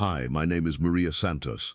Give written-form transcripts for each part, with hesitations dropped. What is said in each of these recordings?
Hi, my name is Maria Santos.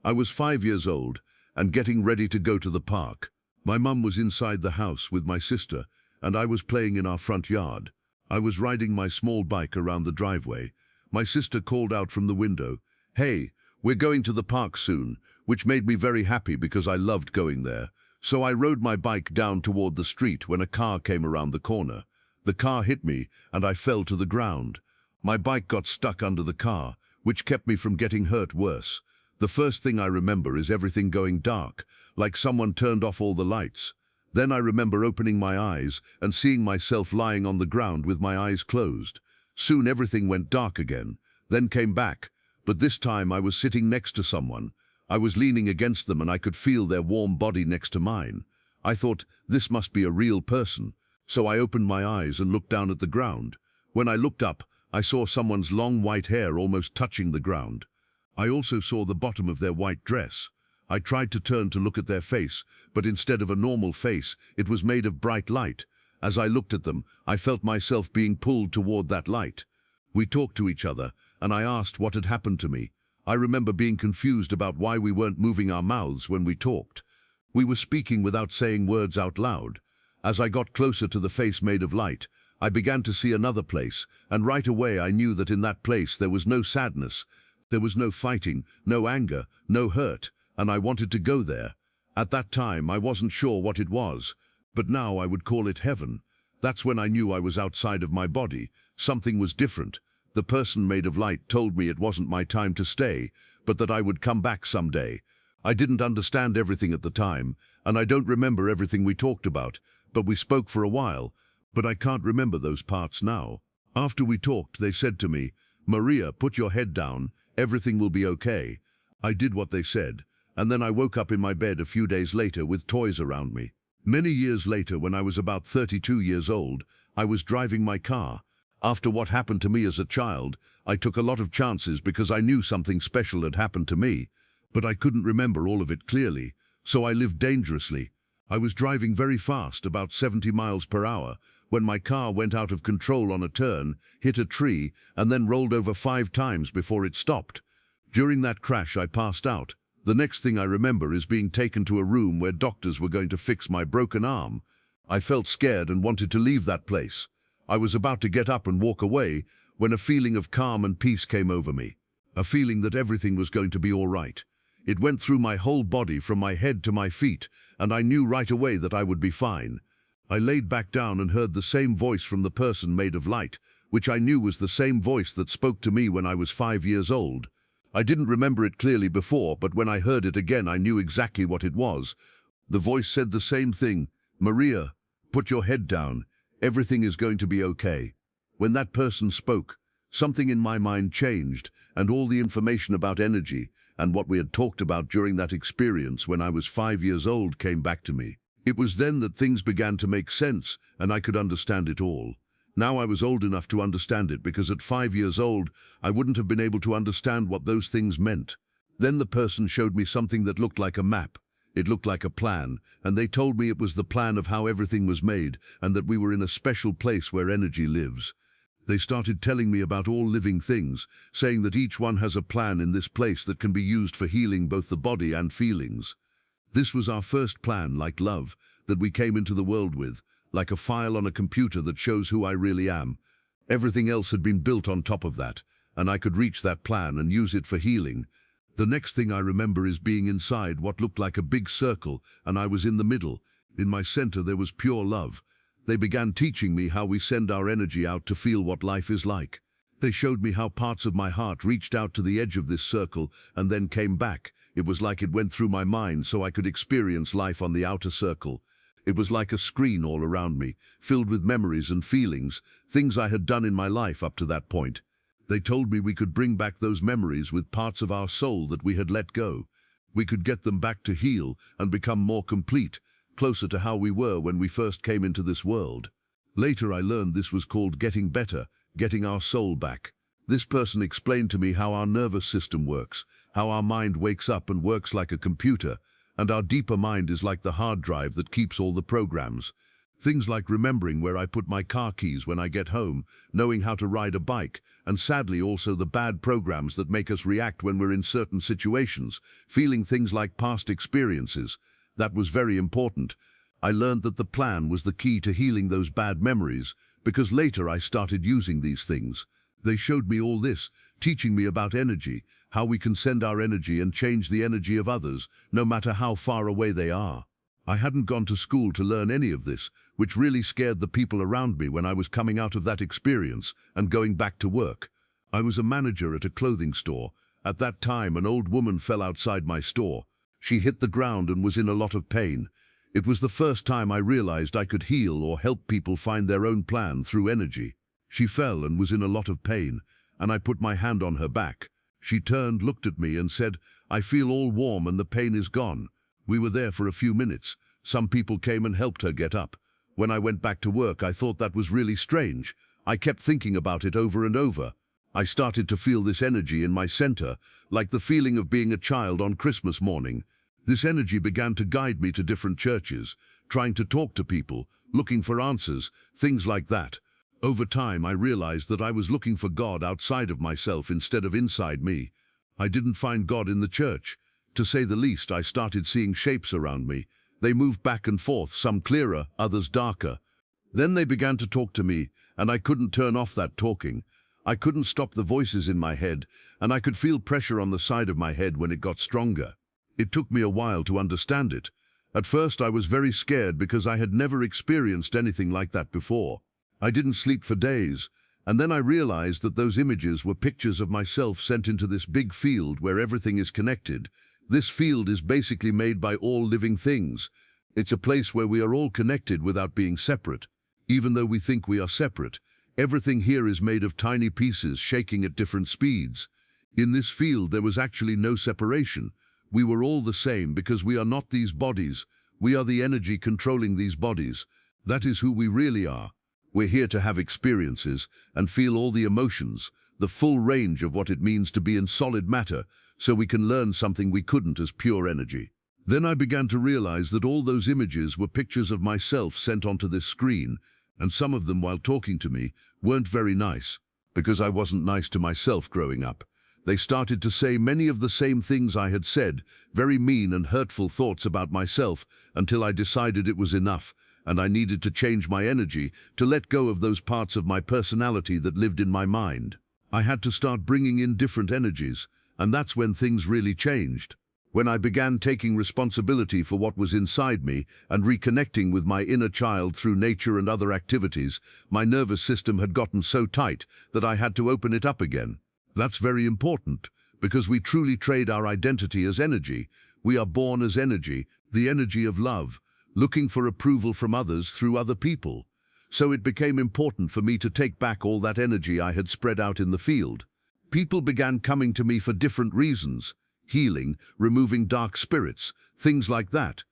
I was 5 years old and getting ready to go to the park. My mum was inside the house with my sister and I was playing in our front yard. I was riding my small bike around the driveway. My sister called out from the window, "Hey, we're going to the park soon," which made me very happy because I loved going there. So I rode my bike down toward the street when a car came around the corner. The car hit me and I fell to the ground. My bike got stuck under the car, which kept me from getting hurt worse. The first thing I remember is everything going dark, like someone turned off all the lights. Then I remember opening my eyes and seeing myself lying on the ground with my eyes closed. Soon everything went dark again, then came back, but this time I was sitting next to someone. I was leaning against them and I could feel their warm body next to mine. I thought, this must be a real person. So I opened my eyes and looked down at the ground. When I looked up, I saw someone's long white hair almost touching the ground. I also saw the bottom of their white dress. I tried to turn to look at their face, but instead of a normal face, it was made of bright light. As I looked at them, I felt myself being pulled toward that light. We talked to each other, and I asked what had happened to me. I remember being confused about why we weren't moving our mouths when we talked. We were speaking without saying words out loud. As I got closer to the face made of light, I began to see another place, and right away I knew that in that place there was no sadness, there was no fighting, no anger, no hurt, and I wanted to go there. At that time I wasn't sure what it was, but now I would call it heaven. That's when I knew I was outside of my body. Something was different. The person made of light told me it wasn't my time to stay, but that I would come back someday. I didn't understand everything at the time, and I don't remember everything we talked about, but we spoke for a while. But I can't remember those parts now. After we talked, they said to me, "Maria, put your head down, everything will be okay." I did what they said, and then I woke up in my bed a few days later with toys around me. Many years later, when I was about 32 years old, I was driving my car. After what happened to me as a child, I took a lot of chances because I knew something special had happened to me, but I couldn't remember all of it clearly, so I lived dangerously. I was driving very fast, about 70 miles per hour, when my car went out of control on a turn, hit a tree, and then rolled over 5 times before it stopped. During that crash, I passed out. The next thing I remember is being taken to a room where doctors were going to fix my broken arm. I felt scared and wanted to leave that place. I was about to get up and walk away when a feeling of calm and peace came over me, a feeling that everything was going to be all right. It went through my whole body from my head to my feet, and I knew right away that I would be fine. I laid back down and heard the same voice from the person made of light, which I knew was the same voice that spoke to me when I was 5 years old. I didn't remember it clearly before, but when I heard it again, I knew exactly what it was. The voice said the same thing, "Maria, put your head down. Everything is going to be okay." When that person spoke, something in my mind changed, and all the information about energy and what we had talked about during that experience when I was 5 years old came back to me. It was then that things began to make sense, and I could understand it all. Now I was old enough to understand it because at 5 years old, I wouldn't have been able to understand what those things meant. Then the person showed me something that looked like a map. It looked like a plan, and they told me it was the plan of how everything was made and that we were in a special place where energy lives. They started telling me about all living things, saying that each one has a plan in this place that can be used for healing both the body and feelings. This was our first plan, like love, that we came into the world with, like a file on a computer that shows who I really am. Everything else had been built on top of that, and I could reach that plan and use it for healing. The next thing I remember is being inside what looked like a big circle, and I was in the middle. In my center there was pure love. They began teaching me how we send our energy out to feel what life is like. They showed me how parts of my heart reached out to the edge of this circle and then came back. It was like it went through my mind so I could experience life on the outer circle. It was like a screen all around me, filled with memories and feelings, things I had done in my life up to that point. They told me we could bring back those memories with parts of our soul that we had let go. We could get them back to heal and become more complete, closer to how we were when we first came into this world. Later I learned this was called getting better, getting our soul back. This person explained to me how our nervous system works, how our mind wakes up and works like a computer, and our deeper mind is like the hard drive that keeps all the programs. Things like remembering where I put my car keys when I get home, knowing how to ride a bike, and sadly also the bad programs that make us react when we're in certain situations, feeling things like past experiences. That was very important. I learned that the plan was the key to healing those bad memories, because later I started using these things. They showed me all this, teaching me about energy, how we can send our energy and change the energy of others, no matter how far away they are. I hadn't gone to school to learn any of this, which really scared the people around me when I was coming out of that experience and going back to work. I was a manager at a clothing store. At that time, an old woman fell outside my store. She hit the ground and was in a lot of pain. It was the first time I realized I could heal or help people find their own plan through energy. She fell and was in a lot of pain, and I put my hand on her back. She turned, looked at me and said, "I feel all warm and the pain is gone." We were there for a few minutes. Some people came and helped her get up. When I went back to work, I thought that was really strange. I kept thinking about it over and over. I started to feel this energy in my center, like the feeling of being a child on Christmas morning. This energy began to guide me to different churches, trying to talk to people, looking for answers, things like that. Over time, I realized that I was looking for God outside of myself instead of inside me. I didn't find God in the church. To say the least, I started seeing shapes around me. They moved back and forth, some clearer, others darker. Then they began to talk to me, and I couldn't turn off that talking. I couldn't stop the voices in my head, and I could feel pressure on the side of my head when it got stronger. It took me a while to understand it. At first, I was very scared because I had never experienced anything like that before. I didn't sleep for days, and then I realized that those images were pictures of myself sent into this big field where everything is connected. This field is basically made by all living things. It's a place where we are all connected without being separate. Even though we think we are separate, everything here is made of tiny pieces shaking at different speeds. In this field, there was actually no separation. We were all the same because we are not these bodies. We are the energy controlling these bodies. That is who we really are. We're here to have experiences and feel all the emotions, the full range of what it means to be in solid matter, so we can learn something we couldn't as pure energy. Then I began to realize that all those images were pictures of myself sent onto this screen, and some of them, while talking to me, weren't very nice, because I wasn't nice to myself growing up. They started to say many of the same things I had said, very mean and hurtful thoughts about myself, until I decided it was enough, and I needed to change my energy, to let go of those parts of my personality that lived in my mind. I had to start bringing in different energies, and that's when things really changed. When I began taking responsibility for what was inside me and reconnecting with my inner child through nature and other activities, my nervous system had gotten so tight that I had to open it up again. That's very important, because we truly trade our identity as energy. We are born as energy, the energy of love, looking for approval from others through other people. So it became important for me to take back all that energy I had spread out in the field. People began coming to me for different reasons: healing, removing dark spirits, things like that.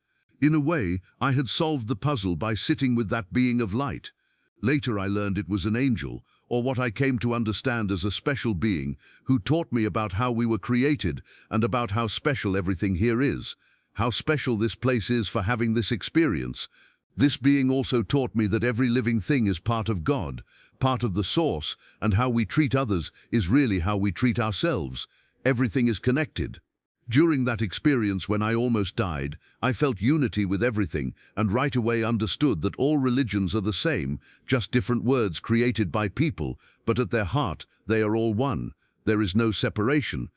In a way, I had solved the puzzle by sitting with that being of light. Later I learned it was an angel, or what I came to understand as a special being, who taught me about how we were created and about how special everything here is, how special this place is for having this experience. This being also taught me that every living thing is part of God, part of the source, and how we treat others is really how we treat ourselves. Everything is connected. During that experience, when I almost died, I felt unity with everything and right away understood that all religions are the same, just different words created by people, but at their heart, they are all one. There is no separation.